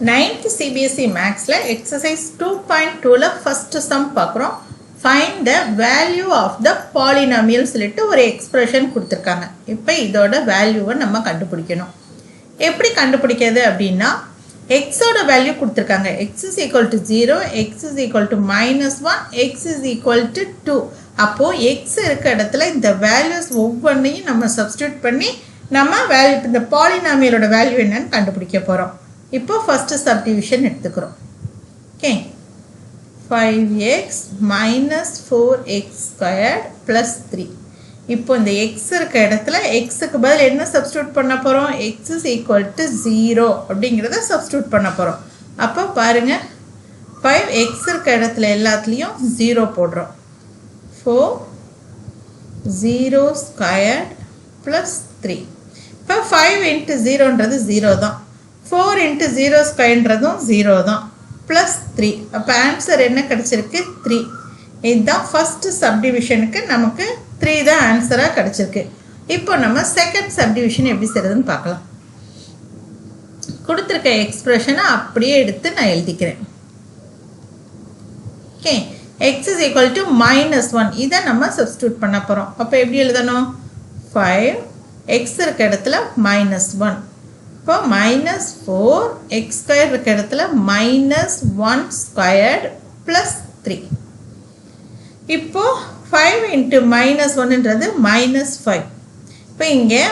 9th CBSE Mathsல exercise 2.2ல first sum பார்க்குறோம். Find the value of the polynomial சொல்லிட்டு ஒரு expression கொடுத்திருக்காங்க. இப்போ இதோட வேல்யூவை நம்ம கண்டுபிடிக்கணும். எப்படி கண்டுபிடிக்கிறது அப்படின்னா x ஓட வேல்யூ கொடுத்திருக்காங்க. x is equal to 0, x is equal to -1, x is equal to 2. அப்போ x இருக்க இடத்துல இந்த வேல்யூஸ் ஒவ்வொன்றையும் நம்ம சப்ஸ்டியூட் பண்ணி நம்ம வேல்யூ இந்த பாலினாமியலோட வேல்யூ என்னன்னு கண்டுபிடிக்க போகிறோம். இப்போ ஃபர்ஸ்ட் சப்டிவிஷன் எடுத்துக்கிறோம். Okay, 5x minus 4x squared plus 3. இப்போ இந்த x இருக்க இடத்துல xக்கு பதில் என்ன சப்ஸ்டியூட் பண்ண போகிறோம்? x is equal to 0 அப்படிங்கிறத சப்ஸ்டியூட் பண்ண போகிறோம். அப்போ பாருங்க, 5x இருக்க இடத்துல எல்லாத்துலேயும் 0 போடுறோம். 4 0 squared plus 3. இப்போ 5 into 0ன்றது 0 தான், 4 into 0 ஸ்கொயர்ன்றதும் 0 தான், ப்ளஸ் 3. அப்போ ஆன்சர் என்ன கிடச்சிருக்கு? 3. இதுதான் ஃபஸ்ட்டு சப்டிவிஷனுக்கு நமக்கு 3 தான் ஆன்சராக கிடச்சிருக்கு. இப்போ நம்ம செகண்ட் சப்டிவிஷன் எப்படி செய்கிறதுன்னு பார்க்கலாம். கொடுத்துருக்க எக்ஸ்பிரஷனை அப்படியே எடுத்து நான் எழுதிக்கிறேன். Okay, X is equal to -1 இதை நம்ம சப்ஸ்டியூட் பண்ண போகிறோம். அப்போ எப்படி எழுதணும்? 5 எக்ஸ் இருக்க இடத்துல -1. இப்போ -4 x ஸ்கொயர் இருக்க இடத்துல -1 ஸ்கொயர்ட் ப்ளஸ் 3. இப்போ 5 இன்ட்டு -1ன்றது -5. இப்போ இங்கே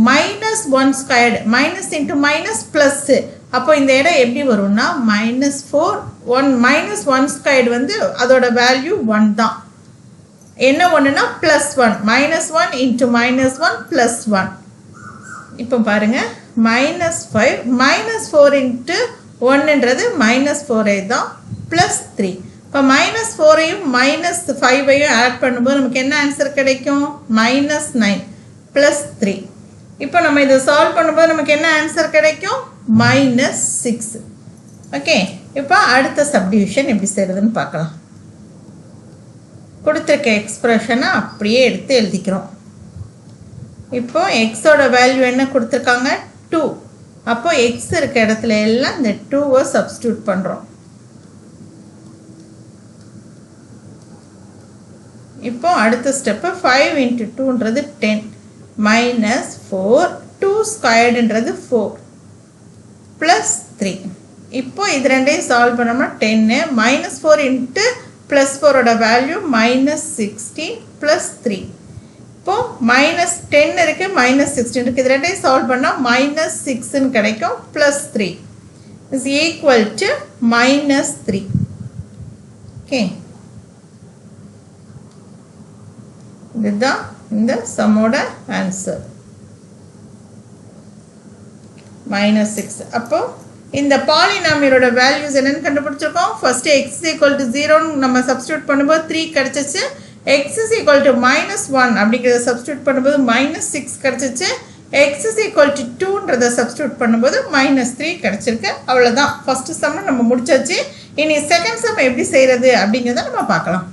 -1 squared minus into minus plus. அப்போ இந்த இடம் எப்படி வரும்னா -4 1 ஸ்கொயர்டு வந்து அதோட வேல்யூ 1 தான். என்ன ஒன்றுனா +1 -1 இன்ட்டு -1 +1. இப்போ பாருங்கள், -5 -4 இன்ட்டு 1ன்றது -4 தான் ப்ளஸ் 3. இப்போ -4ஐயும் -5ஐயும் ஆட் பண்ணும்போது நமக்கு என்ன ஆன்சர் கிடைக்கும்? -9 ப்ளஸ் 3. இப்போ நம்ம இதை சால்வ் பண்ணும்போது நமக்கு என்ன ஆன்சர் கிடைக்கும்? -6. ஓகே, இப்போ அடுத்த சப்டிவிஷன் எப்படி செய்கிறதுன்னு பார்க்கலாம். கொடுத்துருக்க எக்ஸ்பிரஷனை அப்படியே எடுத்து எழுதிக்கிறோம். இப்போ எக்ஸோட வேல்யூ என்ன கொடுத்துருக்காங்க? 2. அப்போ எக்ஸ் இருக்க இடத்துல எல்லாம் இந்த 2வை சப்ஸ்டியூட் பண்ணுறோம். இப்போ அடுத்த ஸ்டெப்பு 5 இன்ட்டு 2ன்றது 10 -4 2 ஸ்கொயர்டுன்றது 4 ப்ளஸ் 3. இப்போ இது ரெண்டையும் சால்வ் பண்ணோம்னா 10 -4 இன்ட்டு +4ஓட வேல்யூ -16 ப்ளஸ் 3. இப்போ -10 இருக்குது, -16 இருக்குது, இது ரெண்டையும் சால்வ் பண்ணால் -6ன்னு கிடைக்கும். Plus 3 is equal to -3. Okay, இதுதான் இந்த சம்மோட ஆன்சர் -6. அப்போ இந்த பாலினாமியலோட வேல்யூஸ் என்னன்னு கண்டுபிடிச்சிருக்கோம். ஃபர்ஸ்ட்டு x ஈக்குவல் டு 0ன்னு நம்ம சப்ஸ்டியூட் பண்ணும்போது 3 கிடச்சிச்சு. x is equal to -1 அப்படிங்கிறத சப்ஸ்டியூட் பண்ணும்போது -6 கிடச்சிச்சு. x is equal to 2ன்றதை சப்ஸ்டியூட் பண்ணும்போது -3 கிடச்சிருக்கு. அவ்வளோதான், ஃபஸ்ட்டு சம்மை நம்ம முடிச்சாச்சு. இனி செகண்ட் சம் எப்படி செய்கிறது அப்படிங்கிறத நம்ம பார்க்கலாம்.